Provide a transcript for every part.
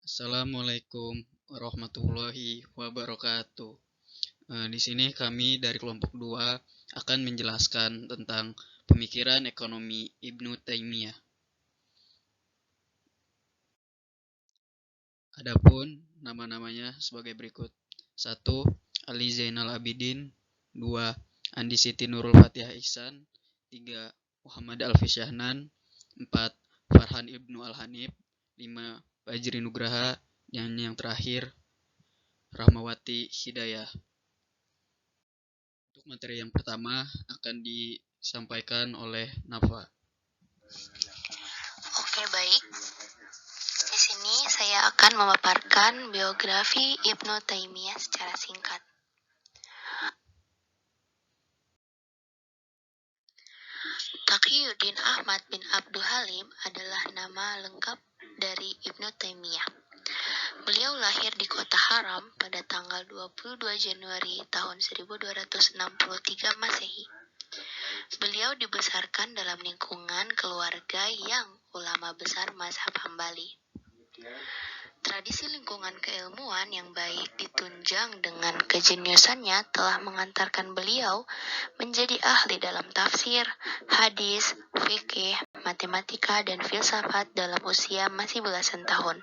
Assalamualaikum warahmatullahi wabarakatuh. Di sini kami dari kelompok 2 akan menjelaskan tentang pemikiran ekonomi Ibnu Taimiyah. Adapun nama-namanya sebagai berikut. 1. Ali Zainal Abidin. 2. Andi Siti Nurul Fatihah Ihsan. 3. Muhammad Alfi Syahnan. 4. Farhan Ibnu Al-Hanif. 5. Fajri Nugraha. Dan yang terakhir Rahmawati Hidayah. Untuk materi yang pertama akan disampaikan oleh Nafa. Oke, baik. Di sini saya akan memaparkan biografi Ibnu Taimiyah secara singkat. Taqiyuddin Ahmad bin Abdul Halim adalah nama lengkap dari Ibnu Taimiyah. Beliau lahir di Kota Haram pada tanggal 22 Januari tahun 1263 Masehi. Beliau dibesarkan dalam lingkungan keluarga yang ulama besar mazhab Hambali. Tradisi lingkungan keilmuan yang baik ditunjang dengan kejeniusannya telah mengantarkan beliau menjadi ahli dalam tafsir, hadis, fikih, matematika, dan filsafat dalam usia masih belasan tahun.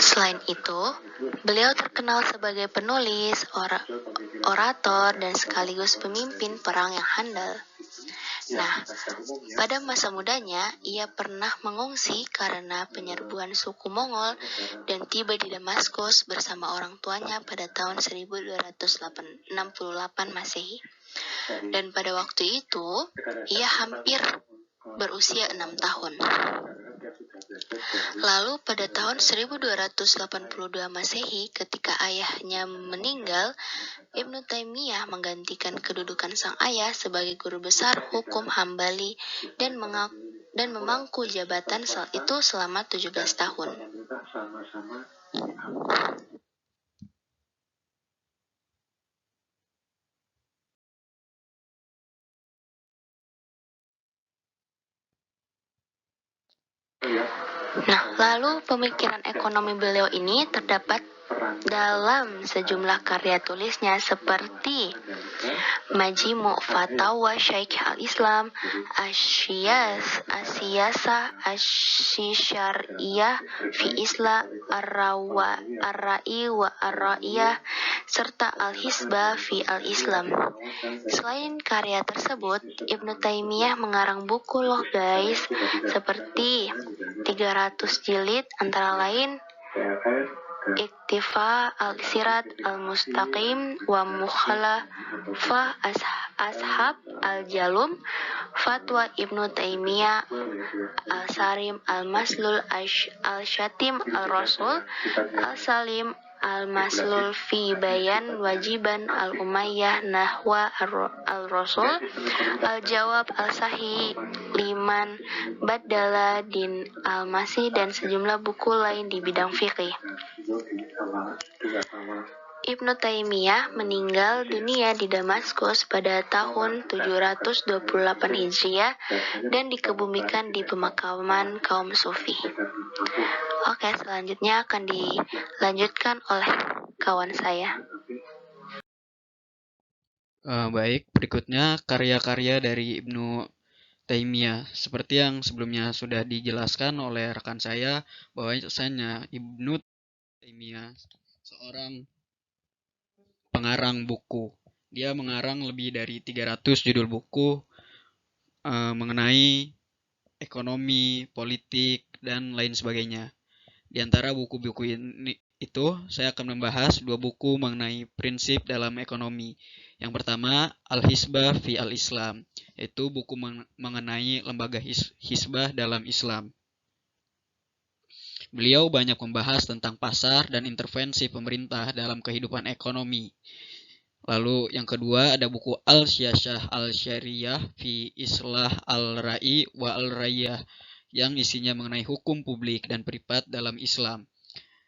Selain itu, beliau terkenal sebagai penulis, orator, dan sekaligus pemimpin perang yang handal. Nah, pada masa mudanya, ia pernah mengungsi karena penyerbuan suku Mongol dan tiba di Damaskus bersama orang tuanya pada tahun 1268 Masehi. Dan pada waktu itu, ia hampir berusia 6 tahun. Lalu pada tahun 1282 Masehi, ketika ayahnya meninggal, Ibnu Taimiyah menggantikan kedudukan sang ayah sebagai guru besar hukum Hambali dan memangku jabatan itu selama 17 tahun. Nah, lalu pemikiran ekonomi beliau ini terdapat dalam sejumlah karya tulisnya seperti Majmu' Fatawa Syaikh al-Islam, Asyiyasa Asy-Syar'iyah fi Isla Ar-Ra'i wa Ar-Ra'iyah serta Al-Hisbah fi Al-Islam. Selain karya tersebut, Ibnu Taimiyah mengarang buku loh guys, seperti 300 jilid antara lain Iktifa Al-Sirat Al-Mustaqim wa Mukhalafah Ashab Al-Jalum, Fatwa Ibnu Taimiyah, Al-Sarim Al-Maslul Al-Syatim Al-Rasul, Al-Salim Al-Maslul fi Bayan Wajiban Al-Umayyah Nahwa Al-Rasul, Al-Jawab Al-Sahih Liman Badala Din Al-Masih, dan sejumlah buku lain di bidang fikih. Ibnu Taimiyah meninggal dunia di Damaskus pada tahun 728 Hijriah dan dikebumikan di pemakaman kaum Sufi. Oke, selanjutnya akan dilanjutkan oleh kawan saya. Baik, berikutnya karya-karya dari Ibnu Taimiyah. Seperti yang sebelumnya sudah dijelaskan oleh rekan saya, bahwasanya Ibnu Taimiyah seorang pengarang buku. Dia mengarang lebih dari 300 judul buku mengenai ekonomi, politik, dan lain sebagainya. Di antara buku-buku ini saya akan membahas 2 buku mengenai prinsip dalam ekonomi. Yang pertama, Al-Hisbah fi Al-Islam, yaitu buku mengenai lembaga hisbah dalam Islam. Beliau banyak membahas tentang pasar dan intervensi pemerintah dalam kehidupan ekonomi. Lalu yang kedua ada buku Al-Siyasah Al-Syariyah fi Islah Al-Ra'i wa Al-Rayah yang isinya mengenai hukum publik dan privat dalam Islam.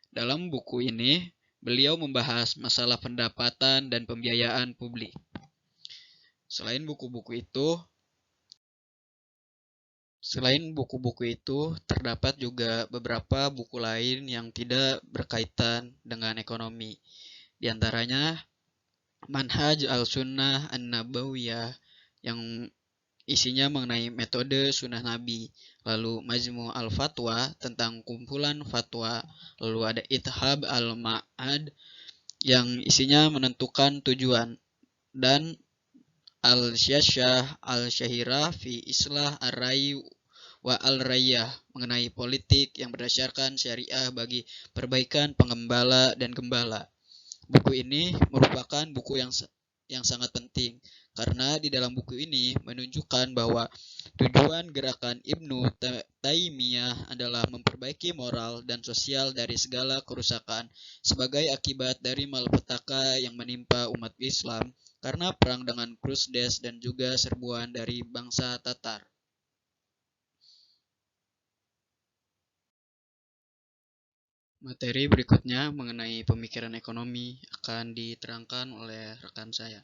Dalam buku ini, beliau membahas masalah pendapatan dan pembiayaan publik. Selain buku-buku itu, Selain buku-buku itu, terdapat juga beberapa buku lain yang tidak berkaitan dengan ekonomi. Di antaranya Manhaj al-Sunnah an-Nabawiyah yang isinya mengenai metode sunnah Nabi. Lalu Majmu' al-Fatwa tentang kumpulan fatwa. Lalu ada Ithab al-Ma'ad yang isinya menentukan tujuan. Dan Al-Syasyah al-Syahirah fi Islah ar-Rai wa al-Rayah mengenai politik yang berdasarkan syariah bagi perbaikan pengembala dan gembala. Buku ini merupakan buku yang sangat penting karena di dalam buku ini menunjukkan bahwa tujuan gerakan Ibnu Taimiyah adalah memperbaiki moral dan sosial dari segala kerusakan sebagai akibat dari malapetaka yang menimpa umat Islam karena perang dengan Krusdes dan juga serbuan dari bangsa Tatar. Materi berikutnya mengenai pemikiran ekonomi akan diterangkan oleh rekan saya.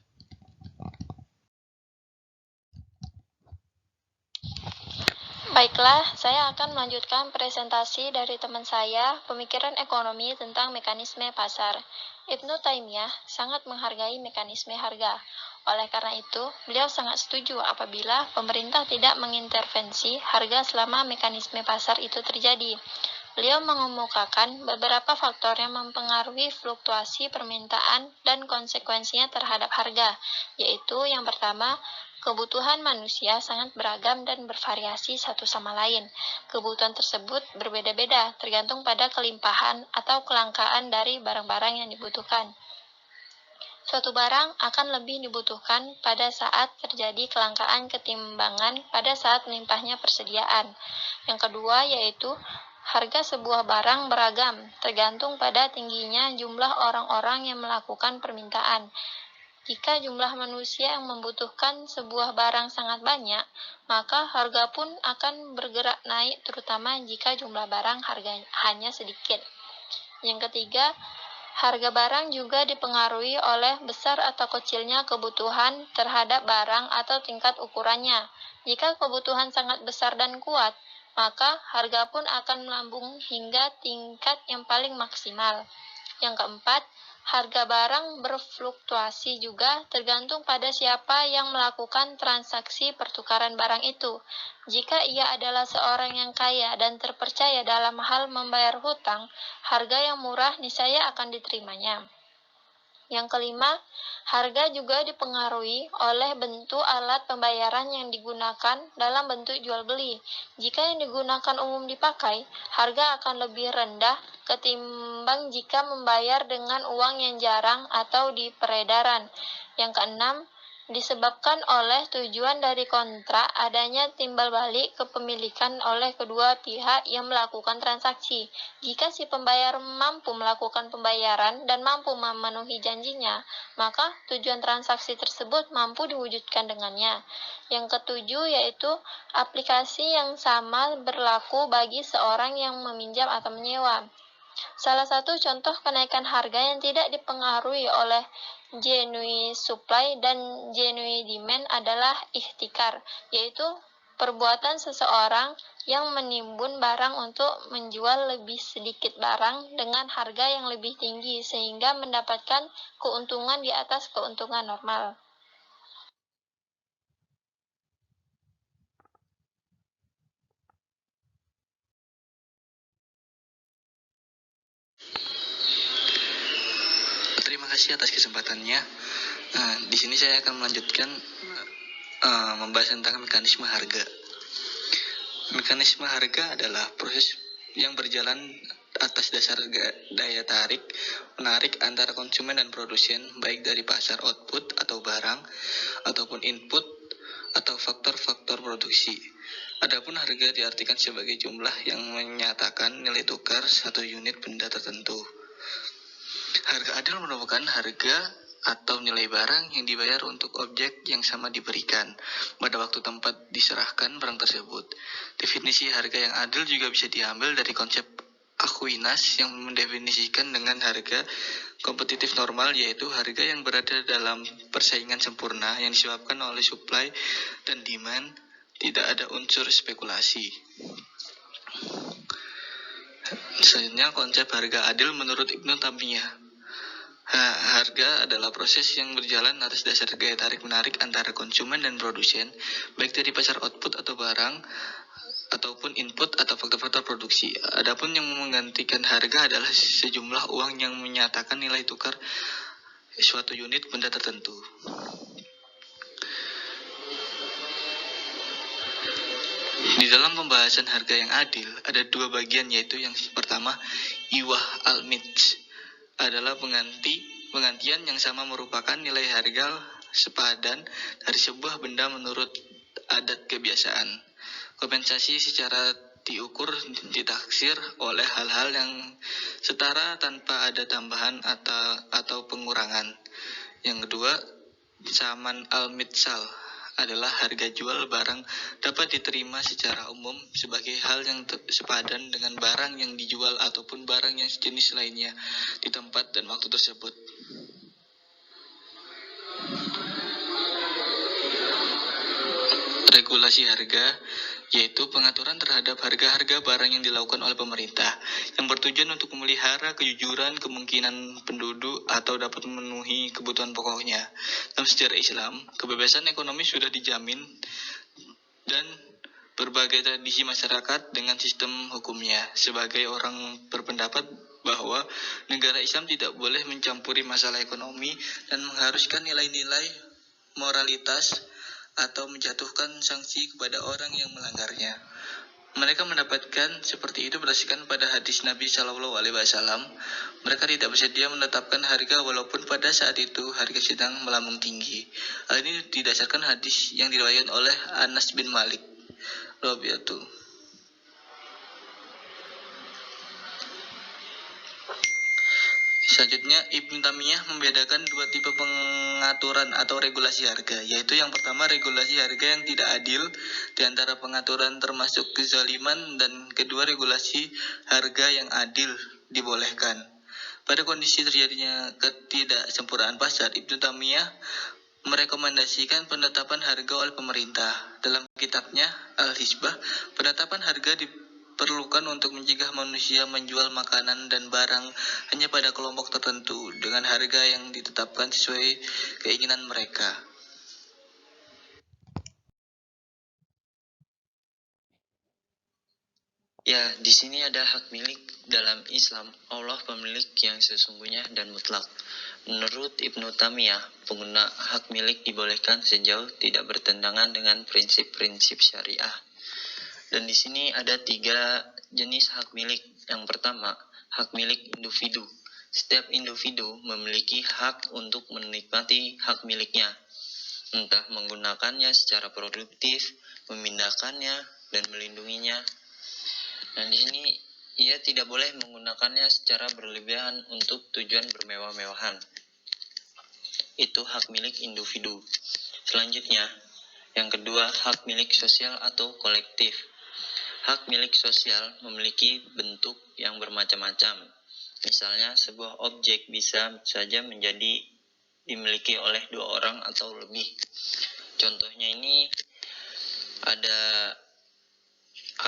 Baiklah, saya akan melanjutkan presentasi dari teman saya, pemikiran ekonomi tentang mekanisme pasar. Ibnu Taimiyah sangat menghargai mekanisme harga. Oleh karena itu, beliau sangat setuju apabila pemerintah tidak mengintervensi harga selama mekanisme pasar itu terjadi. Beliau mengemukakan beberapa faktor yang mempengaruhi fluktuasi permintaan dan konsekuensinya terhadap harga, yaitu yang pertama, kebutuhan manusia sangat beragam dan bervariasi satu sama lain. Kebutuhan tersebut berbeda-beda, tergantung pada kelimpahan atau kelangkaan dari barang-barang yang dibutuhkan. Suatu barang akan lebih dibutuhkan pada saat terjadi kelangkaan ketimbangan pada saat melimpahnya persediaan. Yang kedua yaitu harga sebuah barang beragam, tergantung pada tingginya jumlah orang-orang yang melakukan permintaan. Jika jumlah manusia yang membutuhkan sebuah barang sangat banyak, maka harga pun akan bergerak naik terutama jika jumlah barang hanya sedikit. Yang ketiga, harga barang juga dipengaruhi oleh besar atau kecilnya kebutuhan terhadap barang atau tingkat ukurannya. Jika kebutuhan sangat besar dan kuat, maka harga pun akan melambung hingga tingkat yang paling maksimal. Yang keempat, harga barang berfluktuasi juga tergantung pada siapa yang melakukan transaksi pertukaran barang itu. Jika ia adalah seorang yang kaya dan terpercaya dalam hal membayar hutang, harga yang murah niscaya akan diterimanya. Yang kelima, harga juga dipengaruhi oleh bentuk alat pembayaran yang digunakan dalam bentuk jual beli. Jika yang digunakan umum dipakai, harga akan lebih rendah ketimbang jika membayar dengan uang yang jarang atau di peredaran. Yang keenam, disebabkan oleh tujuan dari kontrak adanya timbal balik kepemilikan oleh kedua pihak yang melakukan transaksi. Jika si pembayar mampu melakukan pembayaran dan mampu memenuhi janjinya, maka tujuan transaksi tersebut mampu diwujudkan dengannya. Yang ketujuh yaitu aplikasi yang sama berlaku bagi seorang yang meminjam atau menyewa. Salah satu contoh kenaikan harga yang tidak dipengaruhi oleh genuine supply dan genuine demand adalah ihtikar, yaitu perbuatan seseorang yang menimbun barang untuk menjual lebih sedikit barang dengan harga yang lebih tinggi sehingga mendapatkan keuntungan di atas keuntungan normal. Terima kasih atas kesempatannya. Di sini saya akan melanjutkan membahas tentang mekanisme harga. Mekanisme harga adalah proses yang berjalan atas dasar daya tarik menarik antara konsumen dan produsen, baik dari pasar output atau barang ataupun input atau faktor-faktor produksi. Adapun harga diartikan sebagai jumlah yang menyatakan nilai tukar satu unit benda tertentu. Harga adil merupakan harga atau nilai barang yang dibayar untuk objek yang sama diberikan pada waktu tempat diserahkan barang tersebut. Definisi harga yang adil juga bisa diambil dari konsep Aquinas yang mendefinisikan dengan harga kompetitif normal, yaitu harga yang berada dalam persaingan sempurna yang disebabkan oleh supply dan demand tidak ada unsur spekulasi. Selanjutnya, konsep harga adil menurut Ibnu Taimiyah. Harga adalah proses yang berjalan atas dasar gaya tarik-menarik antara konsumen dan produsen, baik dari pasar output atau barang, ataupun input atau faktor-faktor produksi. Adapun yang menggantikan harga adalah sejumlah uang yang menyatakan nilai tukar suatu unit benda tertentu. Di dalam pembahasan harga yang adil, ada dua bagian, yaitu yang pertama, iwah al-mitj, adalah penggantian yang sama merupakan nilai harga sepadan dari sebuah benda menurut adat kebiasaan. Kompensasi secara diukur ditaksir oleh hal-hal yang setara tanpa ada tambahan atau pengurangan. Yang kedua, saman al-mitsal adalah harga jual barang dapat diterima secara umum sebagai hal yang sepadan dengan barang yang dijual ataupun barang yang sejenis lainnya di tempat dan waktu tersebut. Regulasi harga yaitu pengaturan terhadap harga-harga barang yang dilakukan oleh pemerintah yang bertujuan untuk memelihara kejujuran kemungkinan penduduk atau dapat memenuhi kebutuhan pokoknya. Dalam sejarah Islam, kebebasan ekonomi sudah dijamin dan berbagai tradisi masyarakat dengan sistem hukumnya. Sebagai orang berpendapat bahwa negara Islam tidak boleh mencampuri masalah ekonomi dan mengharuskan nilai-nilai moralitas atau menjatuhkan sanksi kepada orang yang melanggarnya. Mereka mendapatkan seperti itu berdasarkan pada hadis Nabi Shallallahu Alaihi Wasallam. Mereka tidak bersedia menetapkan harga walaupun pada saat itu harga sedang melambung tinggi. Hal ini didasarkan hadis yang diriwayatkan oleh Anas bin Malik radhiyallahu. Selanjutnya, Ibnu Taimiyah membedakan dua tipe pengaturan atau regulasi harga, yaitu yang pertama regulasi harga yang tidak adil di antara pengaturan termasuk kezaliman, dan kedua regulasi harga yang adil dibolehkan. Pada kondisi terjadinya ketidaksempurnaan pasar, Ibnu Taimiyah merekomendasikan penetapan harga oleh pemerintah. Dalam kitabnya Al-Hisbah, penetapan harga diperlukan untuk mencegah manusia menjual makanan dan barang hanya pada kelompok tertentu dengan harga yang ditetapkan sesuai keinginan mereka. Ya, di sini ada hak milik dalam Islam. Allah pemilik yang sesungguhnya dan mutlak. Menurut Ibnu Taimiyah, pengguna hak milik dibolehkan sejauh tidak bertentangan dengan prinsip-prinsip syariah. Dan di sini ada 3 jenis hak milik. Yang pertama, hak milik individu. Setiap individu memiliki hak untuk menikmati hak miliknya, entah menggunakannya secara produktif, memindahkannya, dan melindunginya. Dan di sini ia tidak boleh menggunakannya secara berlebihan untuk tujuan bermewah-mewahan. Itu hak milik individu. Selanjutnya, yang kedua, hak milik sosial atau kolektif. Hak milik sosial memiliki bentuk yang bermacam-macam. Misalnya, sebuah objek bisa saja menjadi dimiliki oleh 2 orang atau lebih. Contohnya ini ada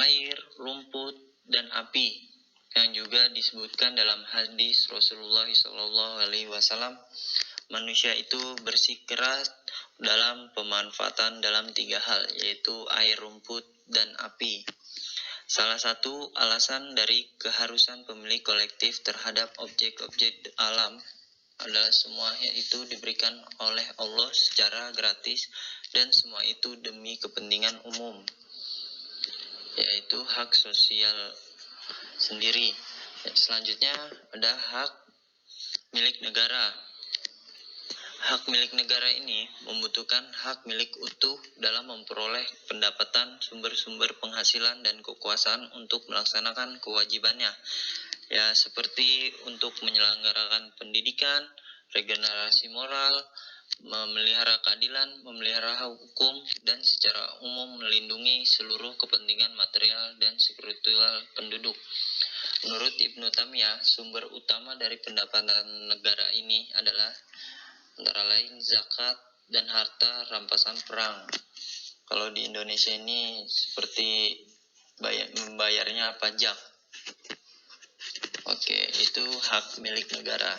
air, rumput, dan api, yang juga disebutkan dalam hadis Rasulullah SAW. Manusia itu bersikeras dalam pemanfaatan dalam 3 hal, yaitu air, rumput, dan api. Salah satu alasan dari keharusan pemilik kolektif terhadap objek-objek alam adalah semuanya itu diberikan oleh Allah secara gratis, dan semua itu demi kepentingan umum, yaitu hak sosial sendiri. Selanjutnya ada hak milik negara. Hak milik negara ini membutuhkan hak milik utuh dalam memperoleh pendapatan, sumber-sumber penghasilan, dan kekuasaan untuk melaksanakan kewajibannya. Ya, seperti untuk menyelenggarakan pendidikan, regenerasi moral, memelihara keadilan, memelihara hukum, dan secara umum melindungi seluruh kepentingan material dan spiritual penduduk. Menurut Ibnu Taimiyah, sumber utama dari pendapatan negara ini adalah antara lain zakat dan harta rampasan perang. Kalau di Indonesia ini seperti membayarnya pajak. Oke, itu hak milik negara.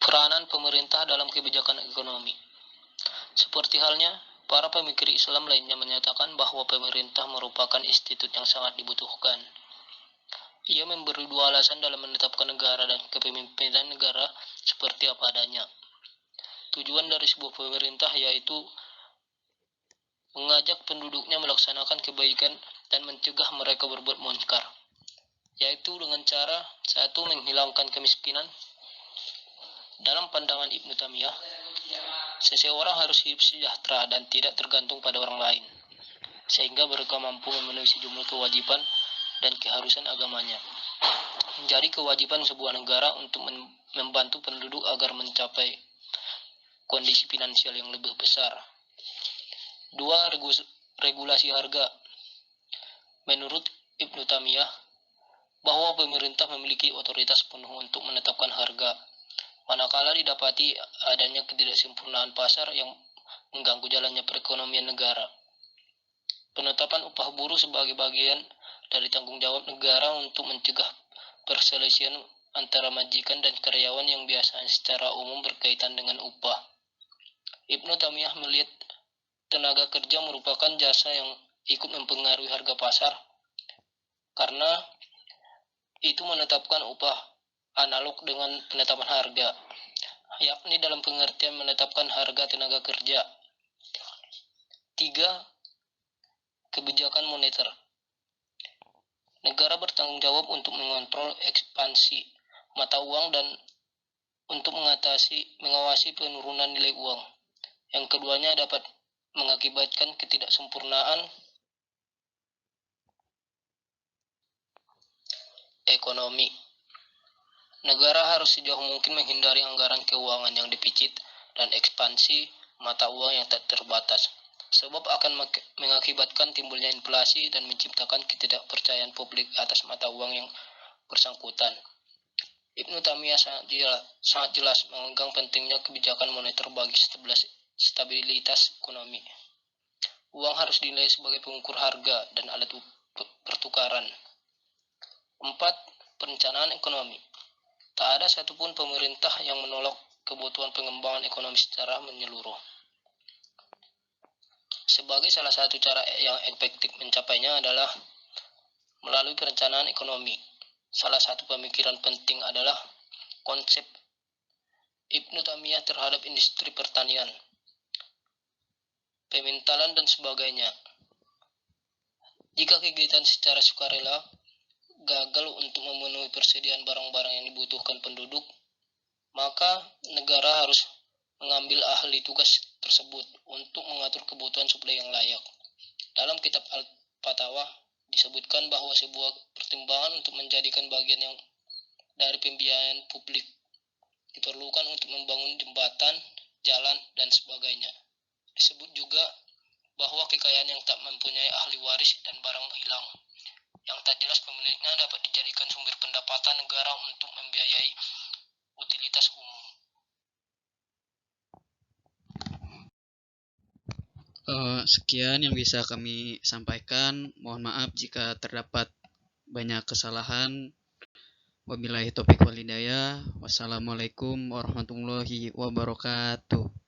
Peranan pemerintah dalam kebijakan ekonomi. Seperti halnya, para pemikir Islam lainnya menyatakan bahwa pemerintah merupakan institut yang sangat dibutuhkan. Ia memberi dua alasan dalam menetapkan negara dan kepemimpinan negara seperti apa adanya. Tujuan dari sebuah pemerintah yaitu mengajak penduduknya melaksanakan kebaikan dan mencegah mereka berbuat munkar, yaitu dengan cara satu, menghilangkan kemiskinan. Dalam pandangan Ibnu Taimiyah, seseorang harus hidup sejahtera dan tidak tergantung pada orang lain, sehingga mereka mampu memenuhi sejumlah kewajiban dan keharusan agamanya. Menjadi kewajiban sebuah negara untuk membantu penduduk agar mencapai kondisi finansial yang lebih besar. 2. Regulasi harga. Menurut Ibnu Taimiyah, bahwa pemerintah memiliki otoritas penuh untuk menetapkan harga, manakala didapati adanya ketidaksempurnaan pasar yang mengganggu jalannya perekonomian negara. Penetapan upah buruh sebagai bagian dari tanggung jawab negara untuk mencegah perselisihan antara majikan dan karyawan yang biasanya secara umum berkaitan dengan upah. Ibnu Taimiyah melihat tenaga kerja merupakan jasa yang ikut mempengaruhi harga pasar, karena itu menetapkan upah analog dengan penetapan harga, yakni dalam pengertian menetapkan harga tenaga kerja. 3. Kebijakan moneter. Negara bertanggung jawab untuk mengontrol ekspansi mata uang dan untuk mengawasi penurunan nilai uang. Yang keduanya dapat mengakibatkan ketidaksempurnaan ekonomi. Negara harus sejauh mungkin menghindari anggaran keuangan yang dipicit dan ekspansi mata uang yang tak terbatas, sebab akan mengakibatkan timbulnya inflasi dan menciptakan ketidakpercayaan publik atas mata uang yang bersangkutan. Ibnu Taimiyah sangat jelas memegang pentingnya kebijakan moneter bagi stabilitas ekonomi. Uang harus dinilai sebagai pengukur harga dan alat pertukaran. 4. Perencanaan ekonomi. Tak ada satupun pemerintah yang menolak kebutuhan pengembangan ekonomi secara menyeluruh. Sebagai salah satu cara yang efektif mencapainya adalah melalui perencanaan ekonomi. Salah satu pemikiran penting adalah konsep Ibnu Taimiyah terhadap industri pertanian, pemintalan dan sebagainya. Jika kegiatan secara sukarela gagal untuk memenuhi persediaan barang-barang yang dibutuhkan penduduk, maka negara harus mengambil ahli tugas tersebut untuk mengatur kebutuhan suplai yang layak. Dalam kitab Al-Fatawa disebutkan bahwa sebuah pertimbangan untuk menjadikan bagian yang dari pembiayaan publik diperlukan untuk membangun jembatan, jalan, dan sebagainya. Disebut juga bahwa kekayaan yang tak mempunyai ahli waris dan barang hilang yang tak jelas pemiliknya dapat dijadikan sumber pendapatan negara untuk membiayai utilitas umum. Sekian yang bisa kami sampaikan. Mohon maaf jika terdapat banyak kesalahan. Wabillahi taufiq wal hidayah. Wassalamualaikum warahmatullahi wabarakatuh.